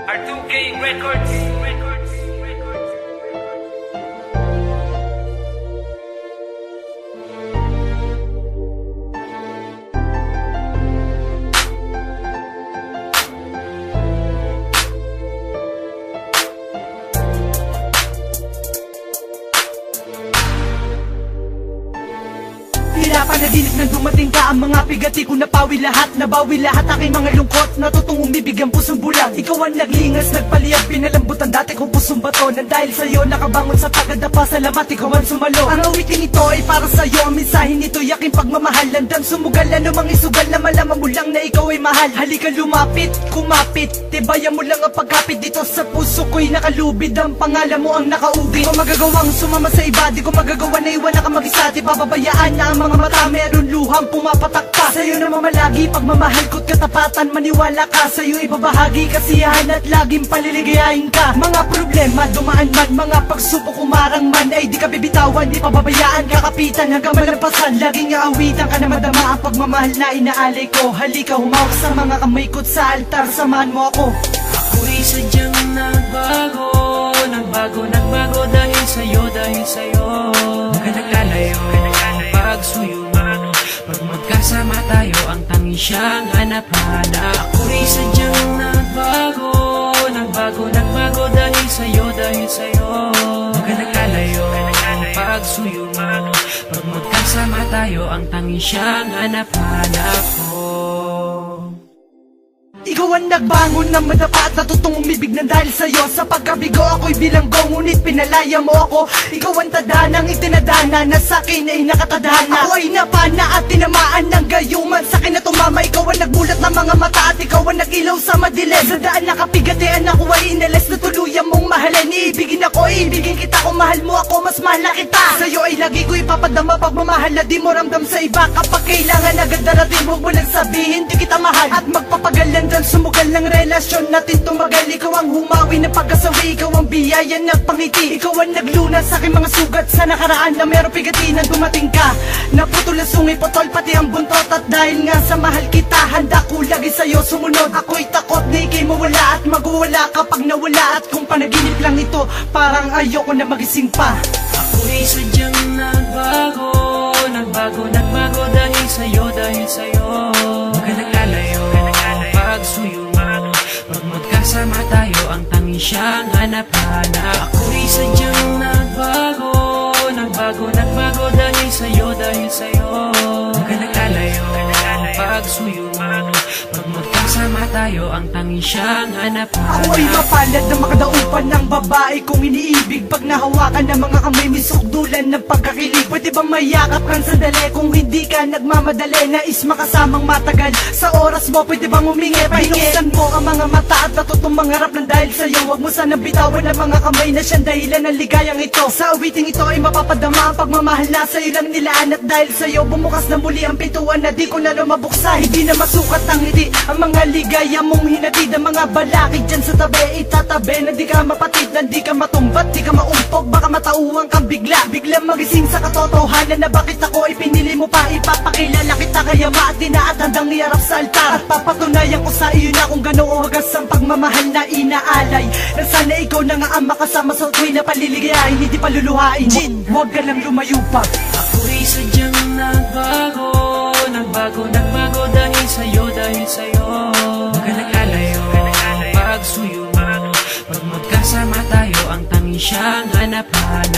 R2K Records. Tila panaginip na dumating ka. Ang mga pigati ko napawi lahat. Nabawi lahat aking mga lungkot. Natutong umibig ang pusong bulag. Ikaw ang naglingas, nagpaliyab, pinalambutan dati kong pusong bato. Nang dahil sa'yo nakabangon sa tagadapa. Salamat, ikaw ang sumalo. Ang awitin ito ay para sa'yo. Ang mensahe nito'y aking pagmamahal. Landang sumugal, anumang isugal na malaman mo lang na ikaw ay mahal. Halika lumapit, kumapit, tibayan mo lang ang pagkapit. Dito sa puso ko'y nakalubid. Ang pangalan mo ang nakaugit. Di ko magagawang sumama sa iba. Di ko magagawa na iwan na ka mag-isa. Di pababayaan na ang mga mata meron luhang pumapatak pa. Sa'yo na mamalagi pagmamahal ko't katapatan. Maniwala ka, sa'yo ibabahagi kasiyahan at laging paliligayahin ka. Mga problema dumaan man, mga pagsubok umarang man, ay di ka bibitawan, di pababayaan, kakapitan hanggang malampasan. Laging aawitan ka na madama ang pagmamahal na inaalay ko. Halika humawak sa mga kamay ko't sa altar, samahan mo ako. Ako'y sadyang nagbago, nagbago dahil sa'yo, Huwag ka naglalayo, pagsuyo mo. Pag magkasama tayo, ang tanging siyang hanap-hanap. Ako'y sadyang nagbago dahil sa'yo, Huwag ka naglalayo, pagsuyo mo. Pag magkasama tayo, ang tanging siyang hanap-hanap ko. Ikaw ang nagbangon ng madapa at natutong umibig ng dahil sa'yo. Sa pagkabigo ako'y bilanggo, ngunit pinalaya mo ako. Ikaw ang tadanang itinadana na sa'kin ay nakatadhana. Ako ay napana at tinamaan ng gayuman, sa'kin na tumama. Ikaw ang nagbulat ng mga mata at ikaw ang nagilaw sa madilim. Sa daan nakapigatian ako ay inalis na tuluyan mong mahalin. Iibigin ako, iibigin kita, kung mahal mo ako mas mahal na kita. Sa'yo ay lagi ko ipapadama pagmamahal na di mo ramdam sa iba. Kapag kailangan agad darating, huwag mo lang sabihin di kita mahal. At magpapagalan sumugal ng relasyon natin tumagal. Ikaw ang humawi ng pagkasawi, ikaw ang biyaya ng pangiti. Ikaw ang naglunas sa aking mga sugat sa nakaraan na meron pigati na dumating ka. Naputol ang sungi, potol pati ang buntot. At dahil nga sa mahal kita, handa ko lagi sa'yo sumunod. Ako'y takot na ikay mawala at magwawala kapag nawala. At kung panaginip lang ito, parang ayoko na magising pa. Ako'y sadyang nagbago dahil sa'yo, Huwag ka naglalayo, pagsuyo mo. Pag magkasama tayo, ang tanging siyang hanap-hanap. Ako'y sadyang nagbago dahil sa'yo, Huwag ka naglalayo, pagsuyo mo. Pag magkasama tayo, ang tanging siyang hanap-hanap. Ako ay mapalad na makadaupan ng babae kong iniibig. Pag nahawakan ng mga kamay, may sukdulan ng pagkakilig. Pwede bang mayakap kang sandali kung hindi ka nagmamadali? Nais makasamang matagal sa oras mo, pwede bang humingi? Binuksan mo ang mga mata at natutong mangarap ng dahil sa'yo. Huwag mo sanang bitawan ang mga kamay na siyang dahilan ng ligayang ito. Sa awiting ito ay mapapadama ang pagmamahal na sa'yo lang nilaan. At dahil sa'yo bumukas na muli ang pintuan na di ko na lumabuksa. Hindi na masukat ang ngiti, ang mga ligaya mong hinatid. Ang mga balakid dyan sa tabi, itatabi na di ka mapatid, na di ka matumbat, di ka maumpog. Baka matauhan kang biglang magising sa katotohanan na bakit ako ay pinili mo pa. Ipapakilala kita kaya maatina at handang iarap sa altar. At papatunayan ko sa iyo na kung gano'ng wagas ang pagmamahal na inaalay. Na sana ikaw na nga ang makasama sa tuwi na paliligayahin, hindi paluluhain. Huwag ka lang lumayo pa. Ako'y sadyang nagbago dahil sa'yo, Huwag ka naglalayo, pagsuyo mo. Pag magkasama tayo, ang tanging siyang hanap-hanap.